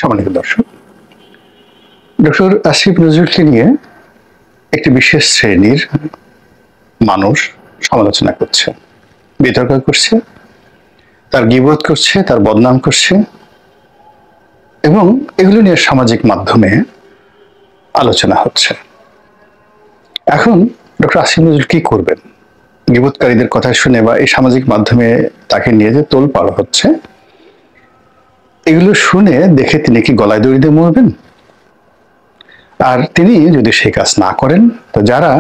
সম্মানিত দর্শক, ডক্টর আসিফ নজরুলকে নিয়ে একটি বিশেষ শ্রেণীর মানুষ সমালোচনা করছে, বিতর্ক করছে, তার গীবত করছে, তার বদনাম করছে এবং এগুলো নিয়ে সামাজিক মাধ্যমে আলোচনা হচ্ছে। এখন ডক্টর আসিফ নজরুল কি করবেন? গীবতকারীদের কথা শুনে বা এই সামাজিক মাধ্যমে তাকে নিয়ে যে তোলপাড় হচ্ছে, এগুলো শুনে দেখে তিনি কি গলায় দড়ি দিয়ে মরবেন? আর তিনি যদি সেই কাজ না করেন, তো যারা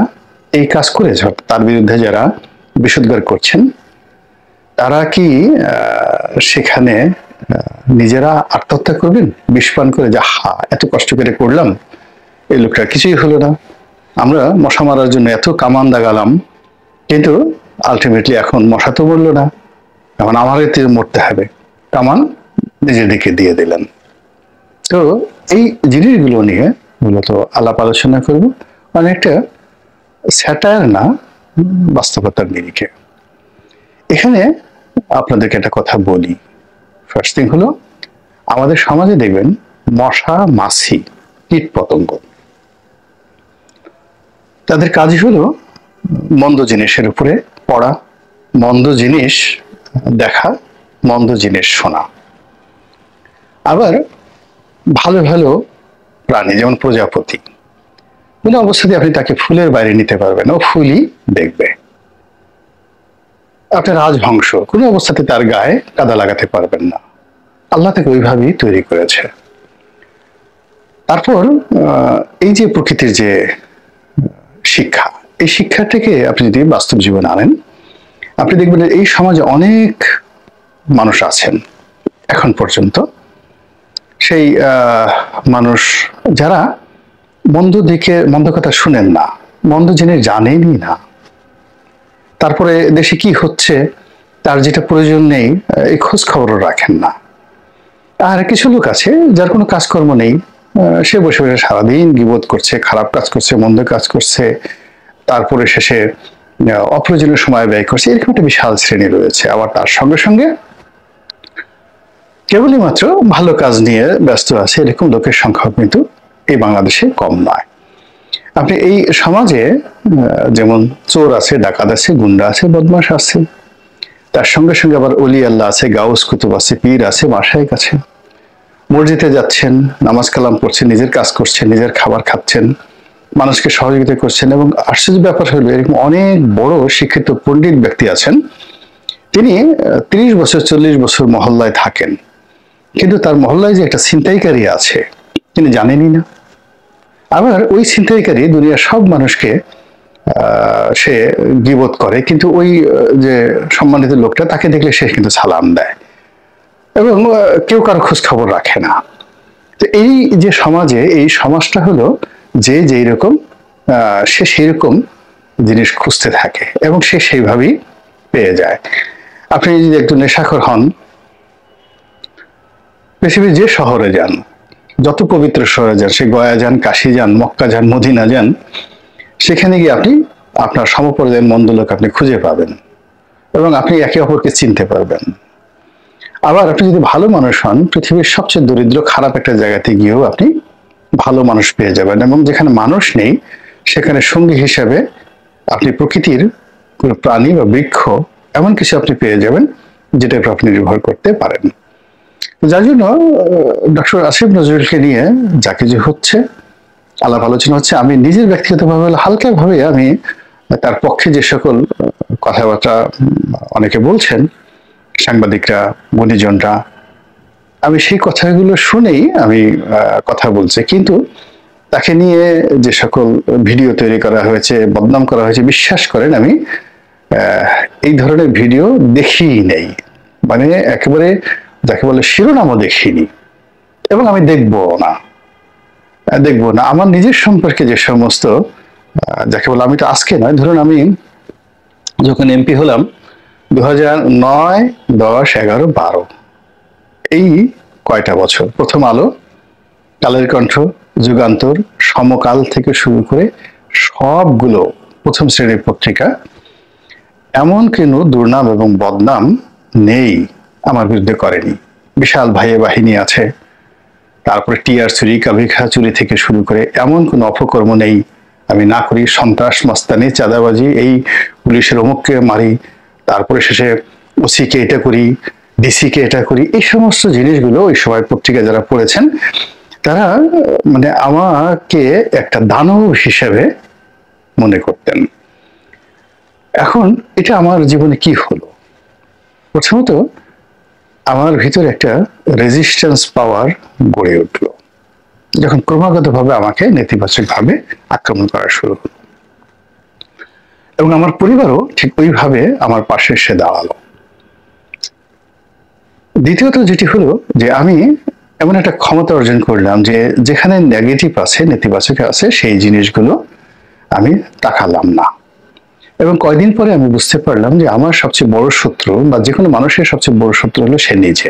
এই কাজ করেছে তার বিরুদ্ধে যারা বিষোদ্গার করছেন, তারা কি সেখানে নিজেরা আত্মহত্যা করবেন বিষ পান করে? যে এত কষ্ট করে করলাম, এই লোকটা কিছুই হলো না, আমরা মশা মারার জন্য এত কামান দাগালাম, কিন্তু আলটিমেটলি এখন মশা তো মরলো না, এখন আমারই মরতে হবে, কামান নিজের দিকে দিয়ে দিলেন। তো এই জিনিসগুলো নিয়ে মূলত আলাপ আলোচনা করব, অনেকটা স্যাটায়ার না, বাস্তবতার নিরিখে। এখানে আপনাদেরকে একটা কথা বলি। ফার্স্ট থিং হলো, আমাদের সমাজে দেখবেন মশা, মাছি, কীট পতঙ্গ, তাদের কাজই হলো মন্দ জিনিসের উপরে পড়া, মন্দ জিনিস দেখা, মন্দ জিনিস শোনা। আবার ভালো ভালো প্রাণী যেমন প্রজাপতি, কোনো অবস্থাতে আপনি তাকে ফুলের বাইরে নিতে পারবেন, ও ফুলই দেখবে। আপনার রাজহংস, কোনো অবস্থাতে তার গায়ে কাদা লাগাতে পারবেন না, আল্লাহ তাকে ওইভাবেই তৈরি করেছে। তারপর এই যে প্রকৃতির যে শিক্ষা, এই শিক্ষাটাকে আপনি যদি বাস্তব জীবনে আনেন, আপনি দেখবেন এই সমাজে অনেক মানুষ আছেন এখন পর্যন্ত, সেই মানুষ যারা মন্দ দিকে, মন্দ কথা শুনেন না, মন্দ জিনিস জানেনই না, তারপরে দেশে কি হচ্ছে তার যেটা প্রয়োজন নেই এই খোঁজ খবরও রাখেন না। আর কিছু লোক আছে যার কোনো কাজকর্ম নেই, সে বসে বসে সারাদিন গীবত করছে, খারাপ কাজ করছে, মন্দ কাজ করছে, তারপরে শেষে অপ্রয়োজনীয় সময় ব্যয় করছে। এরকম একটা বিশাল শ্রেণী রয়েছে। আবার তার সঙ্গে সঙ্গে কেবলই মাত্র ভালো কাজ নিয়ে ব্যস্ত আছে, এরকম লোকের সংখ্যা কিন্তু এই বাংলাদেশে কম নয়। আপনি এই সমাজে যেমন চোর আছে, ডাকাত আছে, গুন্ডা আছে, বদমাশ আছে, তার সঙ্গে সঙ্গে আবার অলি আল্লাহ আছে, গাউস কুতুব আছে, পীর আছে, মাশায়েখ আছে। মসজিদে যাচ্ছেন, নামাজ কালাম পড়ছেন, নিজের কাজ করছেন, নিজের খাবার খাচ্ছেন, মানুষকে সহযোগিতা করছেন। এবং আশ্চর্য ব্যাপার হলো, এরকম অনেক বড় শিক্ষিত পণ্ডিত ব্যক্তি আছেন, তিনি 30 বছর 40 বছর মহল্লায় থাকেন, কিন্তু তার মহল্লায় যে একটা ছিনতাইকারী আছে তিনি জানেনই না। আবার ওই ছিনতাইকারী দুনিয়ার সব মানুষকে সে গীবত করে, কিন্তু ওই যে সম্মানিত লোকটা, তাকে দেখলে সে কিন্তু সালাম দেয় এবং কেউ কারো খোঁজ খবর রাখে না। তো এই যে সমাজে, এই সমাজটা হলো যে যেই রকম সে সেই রকম জিনিস খুঁজতে থাকে এবং সে সেইভাবেই পেয়ে যায়। আপনি যদি একটু নেশাখোর হন, পৃথিবীর যে শহরে যান, যত পবিত্র শহরে যান, সে গয়া যান, কাশি যান, মক্কা যান, মদিনা যান, সেখানে গিয়ে আপনি আপনার সমপর্যায়ের মন্দ লোক আপনি খুঁজে পাবেন এবং আপনি একে অপরকে চিনতে পারবেন। আবার আপনি যদি ভালো মানুষ হন, পৃথিবীর সবচেয়ে দরিদ্র খারাপ একটা জায়গাতে গিয়েও আপনি ভালো মানুষ পেয়ে যাবেন। এবং যেখানে মানুষ নেই, সেখানে সঙ্গী হিসাবে আপনি প্রকৃতির কোনো প্রাণী বা বৃক্ষ, এমন কিছু আপনি পেয়ে যাবেন যেটার উপর আপনি নির্ভর করতে পারেন। যার জন্য ডক্টর আসিফ নজরুলকে নিয়ে যা কিছু হচ্ছে, আলাপ আলোচনা হচ্ছে, আমি নিজের ব্যক্তিগতভাবে হালকাভাবে আমি তার পক্ষে যে সকল কথাবার্তা অনেকে বলছেন, সাংবাদিকরা, গুণীজনরা, আমি সেই কথাগুলো শুনেই আমি কথা বলছি। কিন্তু তাকে নিয়ে যে সকল ভিডিও তৈরি করা হয়েছে, বদনাম করা হয়েছে, বিশ্বাস করেন আমি এই ধরনের ভিডিও দেখিই নেই, মানে একেবারে যাকে বলে শিরোনামও দেখিনি এবং আমি দেখবো না। আমার নিজের সম্পর্কে যে সমস্ত যাকে বলে, আমি তো আজকে নয়, ধরুন আমি যখন এমপি হলাম 2009, 10, 11, 12, এই কয়টা বছর, প্রথম আলো, কালের কণ্ঠ, যুগান্তর, সমকাল থেকে শুরু করে সবগুলো প্রথম শ্রেণীর পত্রিকা, এমন কোনো দুর্নাম এবং বদনাম নেই আমার বিরুদ্ধে করেনি। বিশাল ভাইয়ে বাহিনী আছে, তারপরে টিয়ার চুরি, কাবিখা চুরি থেকে শুরু করে এমন কোনো অপকর্ম নেই আমি না করি। সন্ত্রাস, মাস্তানি, চাঁদাবাজি, এই পুলিশের অমুককে মারি, তারপরে শেষে ওসিকে এটা করি, ডিসিকে এটা করি, এই সমস্ত জিনিসগুলো ওই সময় পত্রিকা যারা পড়েছেন তারা মানে আমাকে একটা দানব হিসেবে মনে করতেন। এখন এটা আমার জীবনে কি হলো? প্রথমত আমার ভিতরে একটা রেজিস্ট্যান্স পাওয়ার গড়ে উঠলো যখন ক্রমাগতভাবে আমাকে নেতিবাচকভাবে আক্রমণ করা শুরু হলো, এবং আমার পরিবারও ঠিক ওইভাবে আমার পাশে এসে দাঁড়ালো। দ্বিতীয়ত যেটি হলো যে আমি এমন একটা ক্ষমতা অর্জন করলাম যে যেখানে নেগেটিভ আছে, নেতিবাচক আছে, সেই জিনিসগুলো আমি তাকালাম না। এবং কয়দিন পরে আমি বুঝতে পারলাম যে আমার সবচেয়ে বড় শত্রু বা যে কোনো মানুষের সবচেয়ে বড় শত্রু হলো সে নিজে।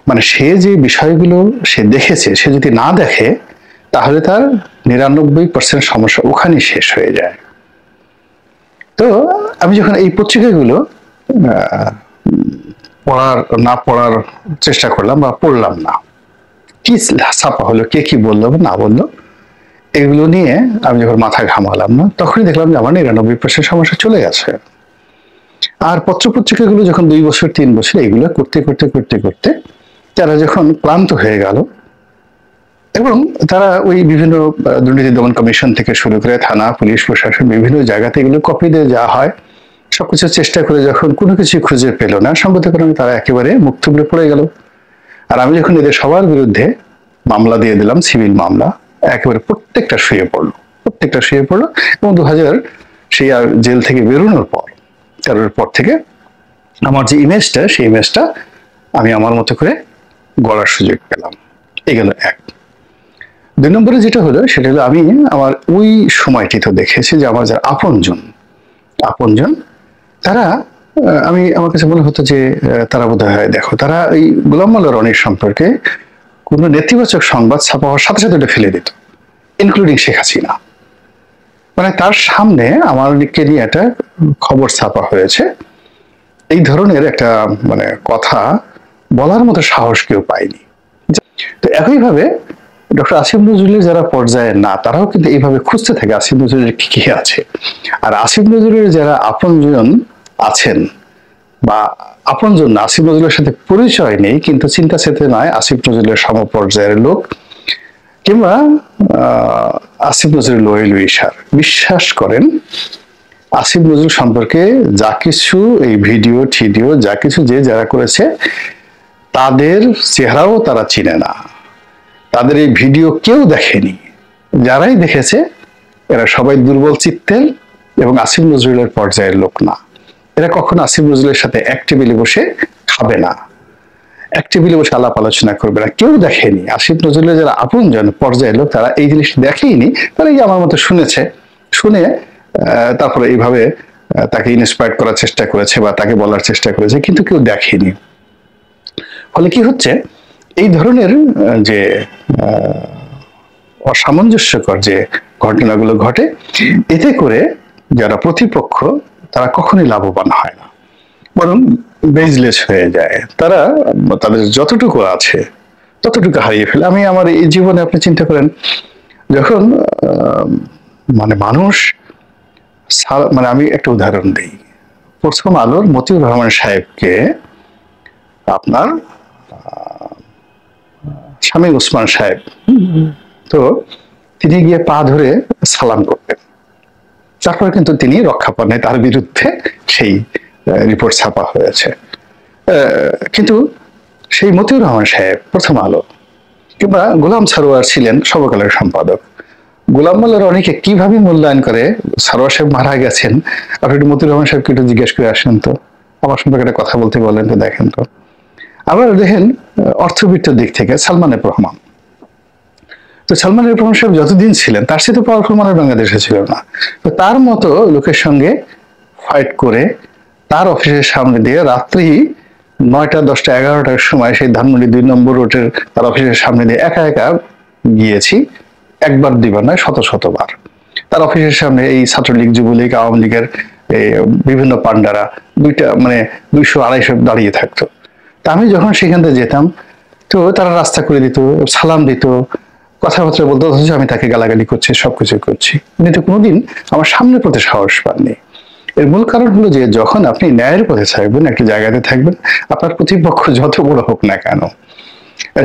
মানে সে যে বিষয়গুলো সে দেখেছে, সে যদি না দেখে তাহলে তার 99% সমস্যা ওখানেই শেষ হয়ে যায়। তো আমি যখন এই পত্রিকাগুলো পড়ার চেষ্টা করলাম বা পড়লাম না, কি ছাপা হলো, কে কি বললো বা না বললো, এগুলো নিয়ে আমি যখন মাথা ঘামালাম না, তখনই দেখলাম যে আমার 99% সমস্যা চলে গেছে। আর পত্রপত্রিকাগুলো যখন 2 বছর 3 বছর এগুলো করতে করতে করতে করতে তারা যখন ক্লান্ত হয়ে গেল এবং তারা ওই বিভিন্ন দুর্নীতি দমন কমিশন থেকে শুরু করে থানা, পুলিশ, প্রশাসন বিভিন্ন জায়গাতে এগুলো কপি দিয়ে যাওয়া হয়, সবকিছু চেষ্টা করে যখন কোনো কিছু খুঁজে পেল না, সংগতক্রমে তারা একেবারে মুখ থুবড়ে পড়ে গেল। আর আমি যখন এদের সবার বিরুদ্ধে মামলা দিয়ে দিলাম, সিভিল মামলা, একেবারে প্রত্যেকটা শুয়ে পড়লো এবং 2000 সেই জেল থেকে বেরোনোর পর, তেরোর পর থেকে আমার যে ইমেজটা, সেই ইমেজটা আমি আমার মতো করে গড়ার সুযোগ পেলাম। এই গেল এক। 2 নম্বরে যেটা হলো সেটা হলো আমি আমার ওই সময়টি তো দেখেছি যে আমার যারা আপনজন তারা আমার কাছে মনে হতো যে তারা বোধহয় দেখো, তারা এই গোলাম মোল্লা রনির সম্পর্কে কোনো নেতিবাচক সংবাদ ছাপা হওয়ার সাথে সাথে ওটা ফেলে দিত, ইনক্লুডিং শেখ হাসিনা। মানে তার সামনে আমারকে নিয়ে একটা খবর ছাপা হয়েছে, এই ধরনের একটা মানে কথা বলার মতো সাহস কেউ পায়নি। তো একইভাবে ডক্টর আসিফ নজরুলের যারা পর্যায়ে না, তারাও কিন্তু এইভাবে খুঁজতে থাকে আসিফ নজরুলের কি কি আছে। আর আসিফ নজরুলের যারা আপনজন আছেন বা আপনজন না, আসিফ নজরুলের সাথে পরিচয় নেই কিন্তু চিন্তা চেতনায় আসিফ নজরুলের সমপর্যায়ের লোক কিংবা আসিফ নজরুল ওয়েল উইশার বিশ্বাস করেন আসিফ নজরুল সম্পর্কে যা কিছু এই ভিডিও টিডিও যা কিছু যে যারা করেছে তাদের চেহারাও তারা চিনে না, তাদের এই ভিডিও কেউ দেখেনি, যারাই দেখেছে এরা সবাই দুর্বল চিত্তের এবং আসিফ নজরুলের পর্যায়ের লোক না। এরা কখনো আসিফ নজরুলের সাথে এক টেবিলে বসে খাবে না, এক টেবিলে বসে আলাপ আলোচনা করবে না, কেউ দেখেনি। আসিফ নজরুলের যারা আপনজন পর্যায়ের লোক তারা এই জিনিস দেখেইনি, তারা এই আমার মতো শুনে তারপরে এইভাবে তাকে ইন্সপায়ার করার চেষ্টা করেছে বা তাকে বলার চেষ্টা করেছে, কিন্তু কেউ দেখেনি। ফলে কি হচ্ছে, এই ধরনের যে অসামঞ্জস্যকর যে ঘটনাগুলো ঘটে, এতে করে যারা প্রতিপক্ষ তারা কখনোই লাভবান হয় না, বরং বেজলেস হয়ে যায়। তারা তাদের যতটুকু আছে ততটুকু হারিয়ে ফেলে। আমি আমার এই জীবনে আপনি চিন্তা করেন, যখন মানে মানুষ মানে আমি একটা উদাহরণ দিই, প্রথম আলোর মতিউর রহমান সাহেবকে আপনার শামীম ওসমান সাহেব, তো তিনি গিয়ে পা ধরে সালাম করতেন, তারপর কিন্তু তিনি রক্ষা পান নাই, তার বিরুদ্ধে সেই রিপোর্ট ছাপা হয়েছে। কিন্তু সেই মতিউর রহমান সাহেব প্রথম আলো কিংবা গোলাম সারোয়ার ছিলেন সর্বকালের সম্পাদক, গোলাম মোল্লার অনেকে কিভাবে মূল্যায়ন করে, সারোয়ার সাহেব মারা গেছেন, আপনি একটু মতিউর রহমান সাহেবকে একটু জিজ্ঞেস করে আসেন তো, আমার সম্পর্কে একটা কথা বলতে বলেন তো, দেখেন তো। আবার দেখেন অর্থবিত্তের দিক থেকে সালমান এফ রহমান, তো সালমান এফ রহমান সাহেব যতদিন ছিলেন তার সাথে পাওয়ারফুল মানুষ বাংলাদেশে ছিল না, তো তার মতো লোকের সঙ্গে ফাইট করে তার অফিসের সামনে দিয়ে রাত্রি 9টা 10টা 11টার সময় সেই ধানমন্ডি 2 নম্বর রোডের তার অফিসের সামনে দিয়ে একা একা গিয়েছি, একবার দুইবার নয় শতবার। তার অফিসের সামনে এই ছাত্রলীগ, যুবলীগ, আওয়ামী লীগের বিভিন্ন পান্ডারা 200-250 দাঁড়িয়ে থাকতো। তা আমি যখন সেখান থেকে যেতাম তো তারা রাস্তা করে দিত, সালাম দিত, কথাবার্তা বলতো, অথচ আমি তাকে গালাগালি করছি, সবকিছু করছি। উনি তো কোনোদিন আমার সামনে পথে সাহস পাননি। এর মূল কারণ হলো যে যখন আপনি ন্যায়ের পথে থাকবেন, একটা জায়গাতে থাকবেন, আপনার প্রতিপক্ষ যত বড় হোক না কেন,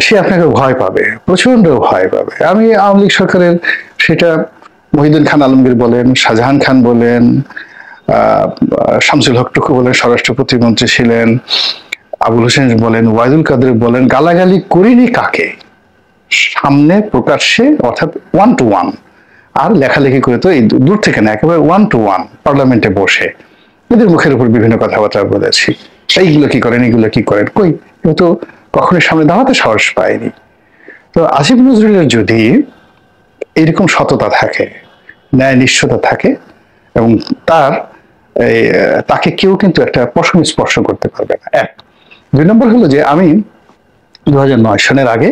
সে আপনাকে ভয় পাবে, প্রচন্ড ভয় পাবে। আমি আওয়ামী লীগ সরকারের, সেটা মহিউদ্দিন খান আলমগীর বলেন, শাহজাহান খান বলেন, শামসুল হক টুকু বলেন, স্বরাষ্ট্র প্রতিমন্ত্রী ছিলেন, আবুল হোসেন বলেন, ওয়াইদুল কাদের বলেন, গালাগালি করিনি কাকে? সামনে প্রকাশ্যে, অর্থাৎ 1 to 1, আর লেখালেখি করে তো এই দূর থেকে না, একেবারে 1 to 1 পার্লামেন্টে বসে এদের মুখের উপর বিভিন্ন কথাবার্তা বলেছি। এইগুলো কি করেন, এগুলো কি করেন, কই ও তো কখনোই সামনে দাঁড়াতে সাহস পায়নি। তো আসিফ নজরুলের যদি এরকম সততা থাকে, ন্যায় নিষ্ঠতা থাকে, এবং তাকে কেউ কিন্তু একটা পশম স্পর্শ করতে পারবে না। 1 2 নম্বর হলো যে আমি 2009 সনের আগে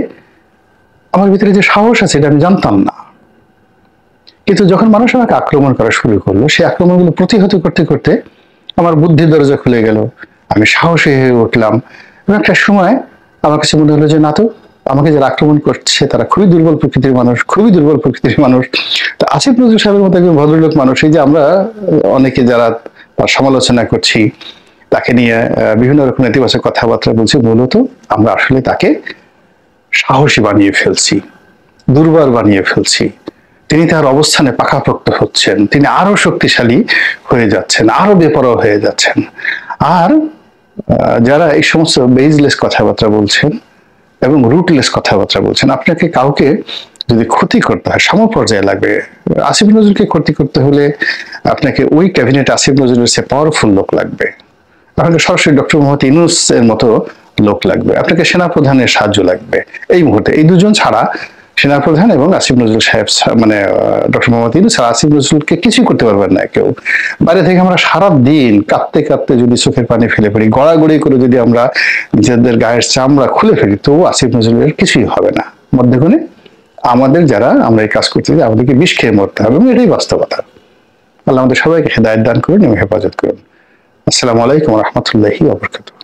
আমার ভিতরে যে সাহস আছে এটা আমি জানতাম না, কিন্তু যখন মানুষ আমাকে আক্রমণ করা শুরু করলো, সেই আক্রমণগুলো প্রতিহত করতে করতে আমার বুদ্ধির দরজা খুলে গেল, আমি সাহসী হয়ে উঠলাম। এবং একটা সময় আমার কাছে মনে হলো যে না, তো আমাকে যারা আক্রমণ করছে তারা খুবই দুর্বল প্রকৃতির মানুষ, খুবই দুর্বল প্রকৃতির মানুষ। তো আসিফ নজরুল সাহেবের মতো একজন ভদ্রলোক মানুষ, এই যে আমরা অনেকে যারা তার সমালোচনা করছি, তাকে নিয়ে বিভিন্ন রকম নেতিবাচক কথাবার্তা বলছি, মূলত আমরা আসলে তাকে সাহসী বানিয়ে ফেলছি, দুর্বল বানিয়ে ফেলছি। তিনি তার অবস্থানে পাকাপোক্ত হচ্ছেন, তিনি আরো শক্তিশালী হয়ে যাচ্ছেন, আরো বেপরোয়া হয়ে যাচ্ছেন। আর যারা এই সমস্ত বেজলেস কথাবার্তা বলছেন এবং রুটলেস কথাবার্তা বলছেন, আপনাকে কাউকে যদি ক্ষতি করতে হয় সমপর্যায়ে লাগবে। আসিফ নজরুলকে ক্ষতি করতে হলে আপনাকে ওই ক্যাবিনেট আসিফ নজরুলের চেয়ে পাওয়ারফুল লোক লাগবে, আপনাকে সরাসরি ডক্টর মোহাম্মদ ইউনূস এর মতো লোক লাগবে, আপনাকে সেনাপ্রধানের সাহায্য লাগবে। এই মুহূর্তে এই দুজন ছাড়া, সেনাপ্রধান এবং আসিফ নজরুল সাহেব, মানে ডক্টর মোহাম্মদ ইউনূস আর আসিফ নজরুলকে কিছুই করতে পারবেন না কেউ। বাইরে থেকে আমরা সারা দিন কাঁদতে কাঁদতে যদি চোখের পানি ফেলে ফেলি, গড়াগড়ি করে যদি আমরা নিজেদের গায়ের চামড়া খুলে ফেলি, তবু আসিফ নজরুলের কিছুই হবে না। মধ্যখানে আমাদের যারা আমরা এই কাজ করতে, আমাদেরকে বিষ খেয়ে মরতে হবে, এবং এটাই বাস্তবতা। আল্লাহ আমাদের সবাইকে হেদায়েত দান করুন এবং হেফাজত করুন। আসসালামু আলাইকুম ওয়া রাহমাতুল্লাহি ওয়া বারাকাতুহু।